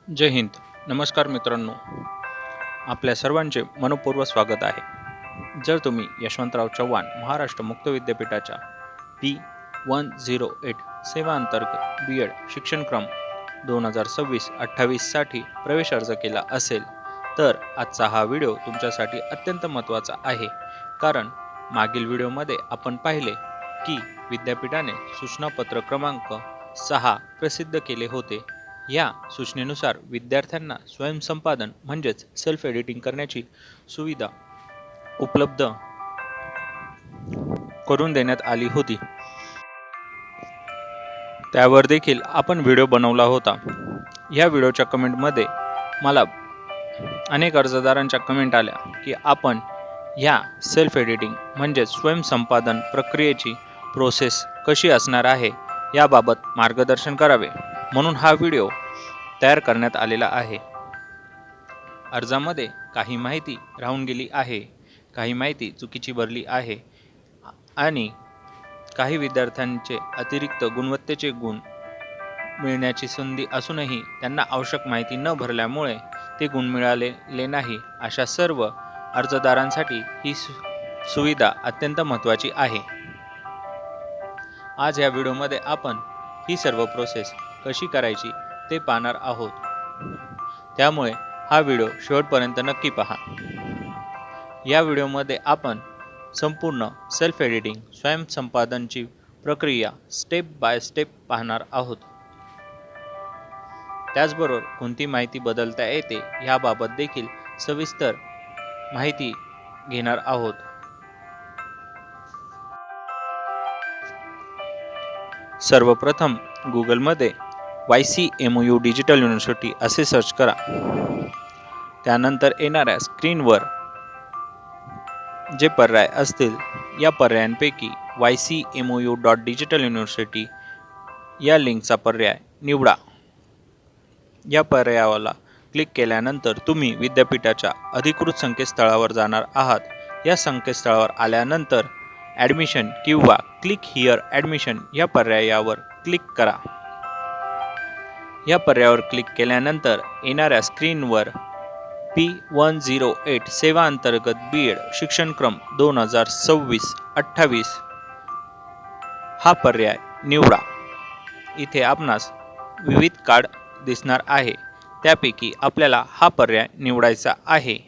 जय हिंद. नमस्कार मित्रांनो, आपल्या सर्वांचे मनपूर्वक स्वागत आहे. जर तुम्ही यशवंतराव चव्हाण महाराष्ट्र मुक्त विद्यापीठाच्या P108 सेवा अंतर्गत B.Ed शिक्षणक्रम 2026-28 साठी प्रवेश अर्ज केला असेल तर आजचा हा व्हिडिओ तुमच्यासाठी अत्यंत महत्त्वाचा आहे. कारण मागील व्हिडिओमध्ये आपण पाहिले की विद्यापीठाने सूचनापत्र क्रमांक 6 प्रसिद्ध केले होते. या सूचनेनुसार विद्यार्थ्यांना स्वयंसंपादन म्हणजेच सेल्फ एडिटिंग करण्याची सुविधा उपलब्ध करून देण्यात आली होती. त्यावर देखील आपण व्हिडिओ बनवला होता. या व्हिडिओच्या कमेंटमध्ये मला अनेक अर्जदारांच्या कमेंट आल्या की आपण या सेल्फ एडिटिंग म्हणजेच स्वयंसंपादन प्रक्रियेची प्रोसेस कशी असणार आहे याबाबत मार्गदर्शन करावे, म्हणून हा व्हिडिओ तयार करण्यात आलेला आहे. अर्जामध्ये काही माहिती राहून गेली आहे, काही माहिती चुकीची भरली आहे आणि काही विद्यार्थ्यांचे अतिरिक्त गुणवत्तेचे गुण मिळण्याची संधी असूनही त्यांना आवश्यक माहिती न भरल्यामुळे ते गुण मिळालेले नाही. अशा सर्व अर्जदारांसाठी ही सुविधा अत्यंत महत्त्वाची आहे. आज या व्हिडिओमध्ये आपण ही सर्व प्रोसेस कशी करायची ते पाहणार आहोत. त्यामुळे हा व्हिडिओ शेवटपर्यंत नक्की पहा. या व्हिडिओमध्ये आपण संपूर्ण सेल्फ एडिटिंग स्वयंसंपादनची प्रक्रिया स्टेप बाय स्टेप पाहणार आहोत. त्याचबरोबर कोणती माहिती बदलता येते याबाबत देखील सविस्तर माहिती घेणार आहोत. सर्वप्रथम गुगलमध्ये YCMU डिजिटल युनिव्हर्सिटी असे सर्च करा. त्यानंतर येणाऱ्या स्क्रीनवर जे पर्याय असतील या पर्यायांपैकी YCMU.digitaluniversity या लिंकचा पर्याय निवडा. या पर्यायाला क्लिक केल्यानंतर तुम्ही विद्यापीठाच्या अधिकृत संकेतस्थळावर जाणार आहात. या संकेतस्थळावर आल्यानंतर ॲडमिशन किंवा क्लिक हिअर ॲडमिशन या पर्यायावर क्लिक करा. या पर्यायावर क्लिक केल्यानंतर येणाऱ्या स्क्रीनवर P108 सेवा अंतर्गत B.Ed शिक्षणक्रम 2026-28 हा पर्याय निवडा. इथे आपणास विविध कार्ड दिसणार आहे, त्यापैकी आपल्याला हा पर्याय निवडायचा आहे.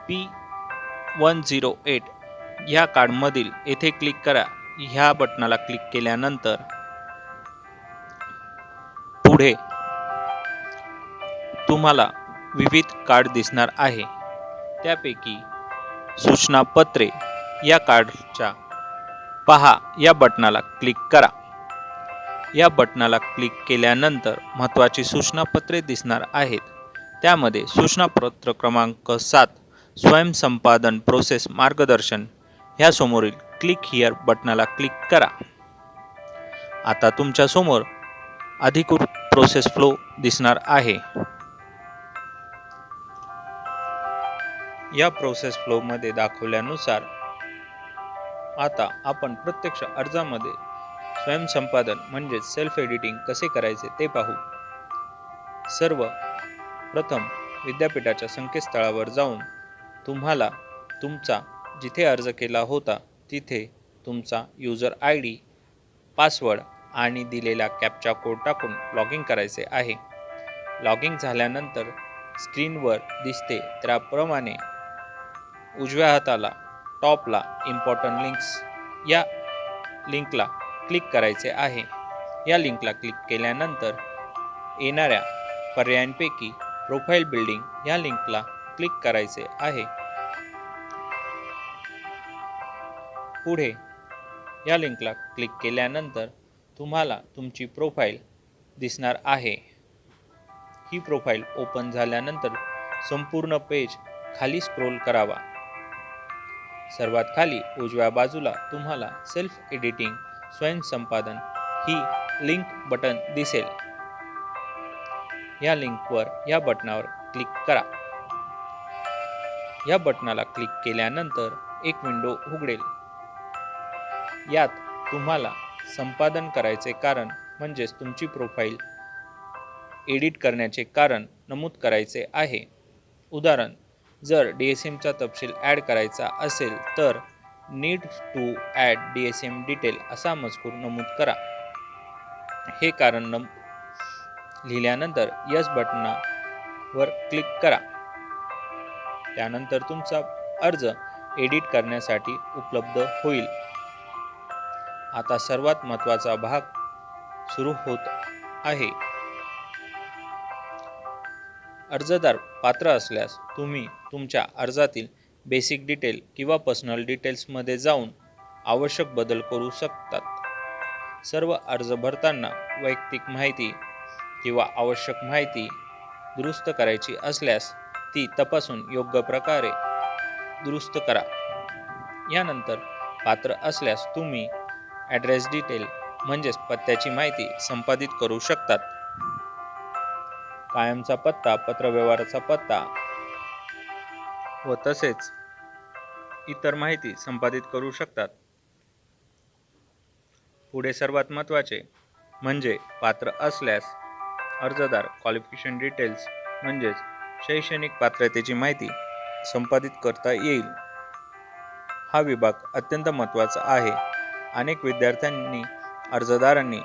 P108 ह्या कार्डमधील येथे क्लिक करा. ह्या बटनाला क्लिक केल्यानंतर पुढे तुम्हाला विविध कार्ड दिसणार आहे, त्यापैकी सूचनापत्रे या कार्डच्या पहा या बटनाला क्लिक करा. या बटनाला क्लिक केल्यानंतर महत्त्वाची सूचनापत्रे दिसणार आहेत. त्यामध्ये सूचनापत्र क्रमांक 7 स्वयंसंपादन प्रोसेस मार्गदर्शन ह्या समोरील क्लिक हिअर बटनाला क्लिक करा. आता तुमच्या समोर अधिकृत प्रोसेस फ्लो दिसणार आहे. या प्रोसेस फ्लो मध्ये दाखवल्यानुसार आता आपण प्रत्यक्ष अर्जामध्ये स्वयंसंपादन म्हणजे सेल्फ एडिटिंग कसे करायचे ते पाहू. सर्व प्रथम विद्यापीठाच्या संकेतस्थळावर जाऊन तुम्हाला तुमचा जिथे अर्ज केला होता तिथे तुमचा युजर ID, पासवर्ड आणि दिलेला कॅप्चा कोड टाकून लॉग इन करायचे आहे. लॉग इन झाल्यानंतर स्क्रीनवर दिसते त्याप्रमाणे उजव्या हाताला टॉपला इम्पॉर्टंट लिंक्स या लिंकला क्लिक करायचे आहे. या लिंकला क्लिक केल्यानंतर येणाऱ्या पर्यायांपैकी प्रोफाइल बिल्डिंग या लिंकला क्लिक करायचे आहे. पुढे या लिंकला क्लिक केल्यानंतर तुम्हाला तुमची प्रोफाइल दिसणार आहे. ही प्रोफाइल ओपन झाल्यानंतर संपूर्ण पेज खाली स्क्रोल करावा. सर्वात खाली उजव्या बाजूला तुम्हाला सेल्फ एडिटिंग स्वयंसंपादन ही लिंक बटन दिसेल. या लिंकवर या बटनावर क्लिक करा. या बटनाला क्लिक केल्यानंतर एक विंडो उघडेल. यात तुम्हाला संपादन करायचे कारण म्हणजेच तुमची प्रोफाईल एडिट करण्याचे कारण नमूद करायचे आहे. उदाहरण, जर DSMचा तपशील ॲड करायचा असेल तर need to add DSM detail असा मजकूर नमूद करा. हे कारण लिहिल्यानंतर यस बटनावर क्लिक करा. त्यानंतर तुमचा अर्ज एडिट करण्यासाठी उपलब्ध होईल. आता सर्वात महत्त्वाचा भाग सुरू होत आहे. अर्जदार पात्र असल्यास तुम्ही तुमच्या अर्जातील बेसिक डिटेल किंवा पर्सनल डिटेल्समध्ये जाऊन आवश्यक बदल करू शकतात. सर्व अर्ज भरताना वैयक्तिक माहिती किंवा आवश्यक माहिती दुरुस्त करायची असल्यास ती तपासून योग्य प्रकारे दुरुस्त करा. यानंतर पात्र असल्यास तुम्ही ॲड्रेस डिटेल म्हणजेच पत्त्याची माहिती संपादित करू शकतात. कायमचा पत्ता, पत्रव्यवहाराचा पत्ता व तसेच इतर माहिती संपादित करू शकतात. पुढे सर्वात महत्त्वाचे म्हणजे पात्र असल्यास अर्जदार क्वालिफिकेशन डिटेल्स म्हणजेच शैक्षणिक पात्रतेची माहिती संपादित करता येईल. हा विभाग अत्यंत महत्त्वाचा आहे. अनेक विद्यार्थ्यांनी अर्जदारांनी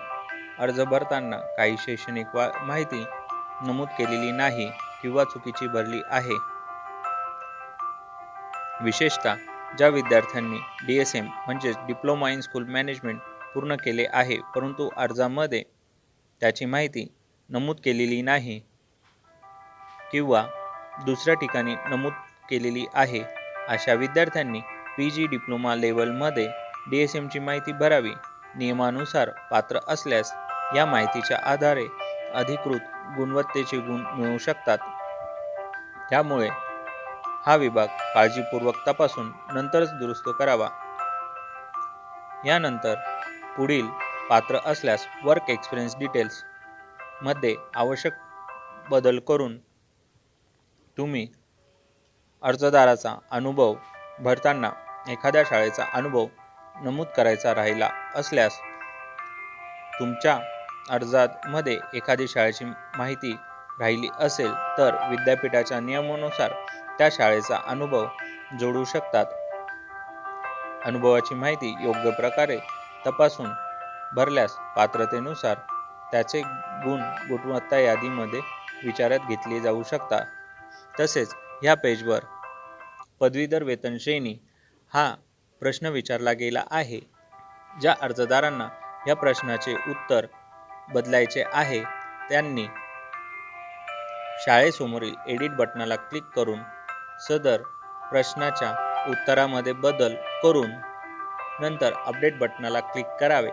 अर्ज भरताना काही शैक्षणिक माहिती नमूद केलेली नाही किंवा चुकीची भरली आहे. विशेषतः ज्या विद्यार्थ्यांनी DSM म्हणजेच डिप्लोमा इन स्कूल मॅनेजमेंट पूर्ण केले आहे परंतु अर्जामध्ये त्याची माहिती नमूद केलेली नाही किंवा दुसऱ्या ठिकाणी नमूद केलेली आहे, अशा विद्यार्थ्यांनी PG डिप्लोमा लेवलमध्ये DSMची माहिती भरावी. नियमानुसार पात्र असल्यास या माहितीच्या आधारे अधिकृत गुणवत्तेचे गुण मिळू शकतात. त्यामुळे हा विभाग काळजीपूर्वक तपासून नंतरच दुरुस्त करावा. यानंतर पुढील पात्र असल्यास वर्क एक्सपिरियन्स डिटेल्स मध्ये आवश्यक बदल करून तुम्ही अर्जदाराचा अनुभव भरताना एखाद्या शाळेचा अनुभव नमूद करायचा राहिला असल्यास तुमच्या अर्जामध्ये एखादी शाळेची माहिती राहिली असेल तर विद्यापीठाच्या नियमानुसार त्या शाळेचा अनुभव जोडू शकतात. अनुभवाची माहिती योग्य प्रकारे तपासून भरल्यास पात्रतेनुसार त्याचे गुण गुणवत्ता यादीमध्ये विचारात घेतले जाऊ शकतात. तसेच ह्या पेजवर पदवीधर वेतन श्रेणी हा प्रश्न विचारला गेला आहे. ज्या अर्जदारांना या प्रश्नाचे उत्तर बदलायचे आहे त्यांनी शाळेसमोरील एडिट बटनाला क्लिक करून सदर प्रश्नाच्या उत्तरामध्ये बदल करून नंतर अपडेट बटनाला क्लिक करावे.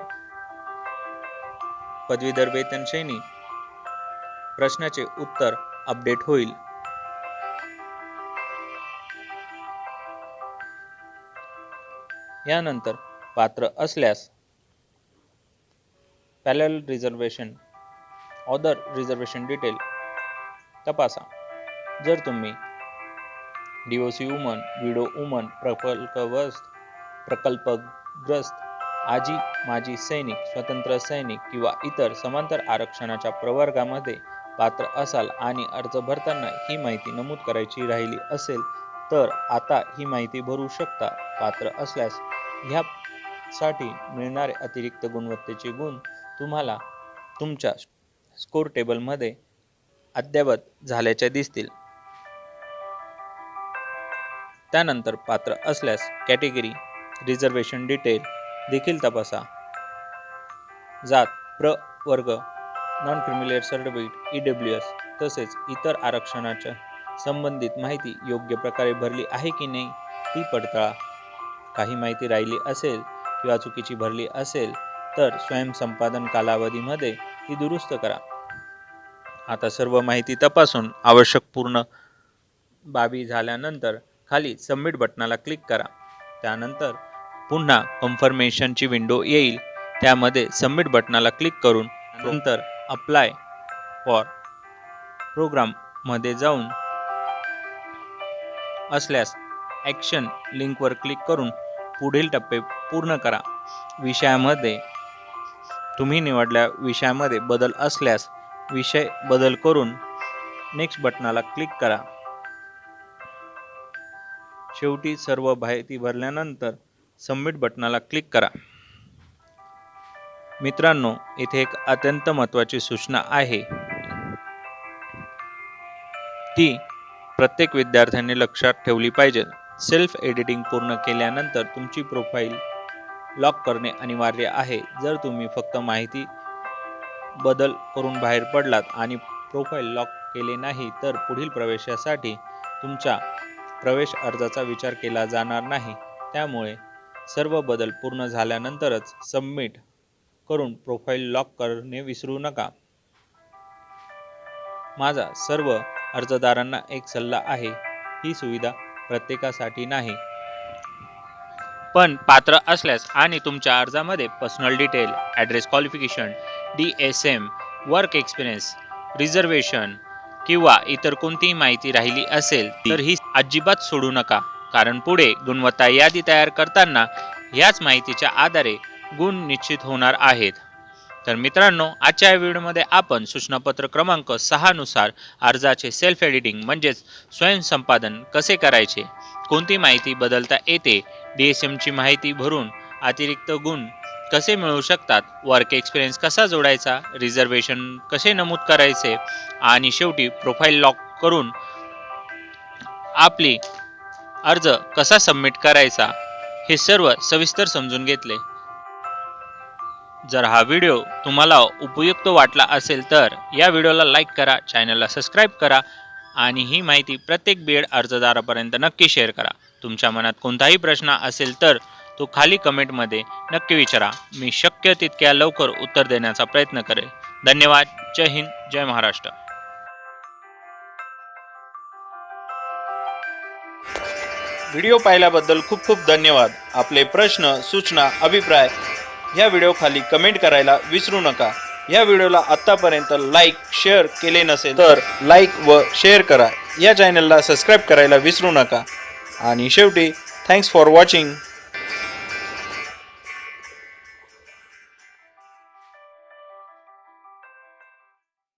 पदवीधर वेतन श्रेणी प्रश्नाचे उत्तर अपडेट होईल. यानंतर पात्र असल्यास parallel reservation other reservation detail तपासा. जर तुम्ही DOC वुमन, विडो वुमन, प्रकल्पग्रस्त, आजी माजी सैनिक, स्वतंत्र सैनिक किंवा इतर समांतर आरक्षणाच्या प्रवर्गामध्ये पात्र असाल आणि अर्ज भरताना ही माहिती नमूद करायची राहिली असेल तर आता ही माहिती भरू शकता. पात्र असल्यास ह्यासाठी मिळणारे अतिरिक्त गुणवत्तेचे गुण तुम्हाला तुमच्या स्कोर टेबलमध्ये अद्ययावत झाल्याचे दिसतील. त्यानंतर पात्र असल्यास कॅटेगरी रिझर्वेशन डिटेल देखील तपासा. जात, प्रवर्ग, नॉन क्रिमिनल सर्टिफिकेट, EWS तसेच इतर आरक्षणाच्या संबंधित माहिती योग्य प्रकारे भरली आहे की नाही ती पडताळा. काही माहिती राहिली असेल किंवा चुकीची भरली असेल तर स्वयंसंपादन कालावधीमध्ये ती दुरुस्त करा. आता सर्व माहिती तपासून आवश्यक पूर्ण बाबी झाल्यानंतर खाली सबमिट बटनाला क्लिक करा. त्यानंतर पुन्हा कन्फर्मेशनची विंडो येईल. त्यामध्ये सबमिट बटनाला क्लिक करून नंतर अप्लाय फॉर प्रोग्राममध्ये जाऊन असल्यास ॲक्शन लिंकवर क्लिक करून पुढील टप्पे पूर्ण करा. विषयामध्ये तुम्ही निवडलेल्या विषयामध्ये बदल असल्यास विषय बदल करून नेक्स्ट बटनाला क्लिक करा. शेवटी सर्व माहिती भरल्यानंतर सबमिट बटनाला क्लिक करा. मित्रांनो, इथे एक अत्यंत महत्त्वाची सूचना आहे. ती प्रत्येक विद्यार्थ्याने लक्षात ठेवली पाहिजे. सेल्फ एडिटिंग पूर्ण केल्यानंतर तुमची प्रोफाईल लॉक करणे अनिवार्य आहे. जर तुम्ही फक्त माहिती बदल करून बाहेर पडलात आणि प्रोफाईल लॉक केले नाही तर पुढील प्रवेशासाठी तुमच्या प्रवेश अर्जाचा विचार केला जाणार नाही. त्यामुळे सर्व बदल पूर्ण झाल्यानंतरच सबमिट करून प्रोफाईल लॉक करणे विसरू नका. माझा सर्व अर्जदारांना एक सल्ला आहे, ही सुविधा प्रत्येकासाठी नाही. पण पात्र असल्यास आणि तुमच्या अर्जामध्ये personal detail, address, qualification, DSM, work experience, reservation किंवा इतर कोणतीही माहिती राहिली असेल तर ही अजिबात सोडू नका. कारण पुढे गुणवत्ता यादी तयार करताना याच माहितीच्या आधारे गुण निश्चित होणार आहेत. तर मित्रांनो, आजच्या या व्हिडिओमध्ये आपण सूचनापत्र क्रमांक 6 नुसार अर्जाचे सेल्फ एडिटिंग म्हणजेच स्वयंसंपादन कसे करायचे, कोणती माहिती बदलता येते, DSMची माहिती भरून अतिरिक्त गुण कसे मिळू शकतात, वर्क एक्सपिरियन्स कसा जोडायचा, रिझर्वेशन कसे नमूद करायचे आणि शेवटी प्रोफाईल लॉक करून आपली अर्ज कसा सबमिट करायचा, हे सर्व सविस्तर समजून घेतले. जर हा व्हिडिओ तुम्हाला उपयुक्त वाटला असेल तर या व्हिडिओला लाईक करा, चॅनलला सबस्क्राईब करा आणि ही माहिती प्रत्येक B.Ed अर्जदारापर्यंत नक्की शेअर करा. तुमच्या मनात कोणताही प्रश्न असेल तर तो खाली कमेंटमध्ये नक्की विचारा. मी शक्य तितक्या लवकर उत्तर देण्याचा प्रयत्न करेन. धन्यवाद. जय हिंद, जय महाराष्ट्र. व्हिडिओ पाहिल्याबद्दल खूप खूप धन्यवाद. आपले प्रश्न, सूचना, अभिप्राय ह्या व्हिडिओ खाली कमेंट करायला विसरू नका. या व्हिडिओला आत्तापर्यंत लाईक, शेअर केले नसेल तर लाईक व शेअर करा. या चॅनलला सबस्क्राईब करायला विसरू नका. आणि शेवटी थँक्स फॉर वॉचिंग.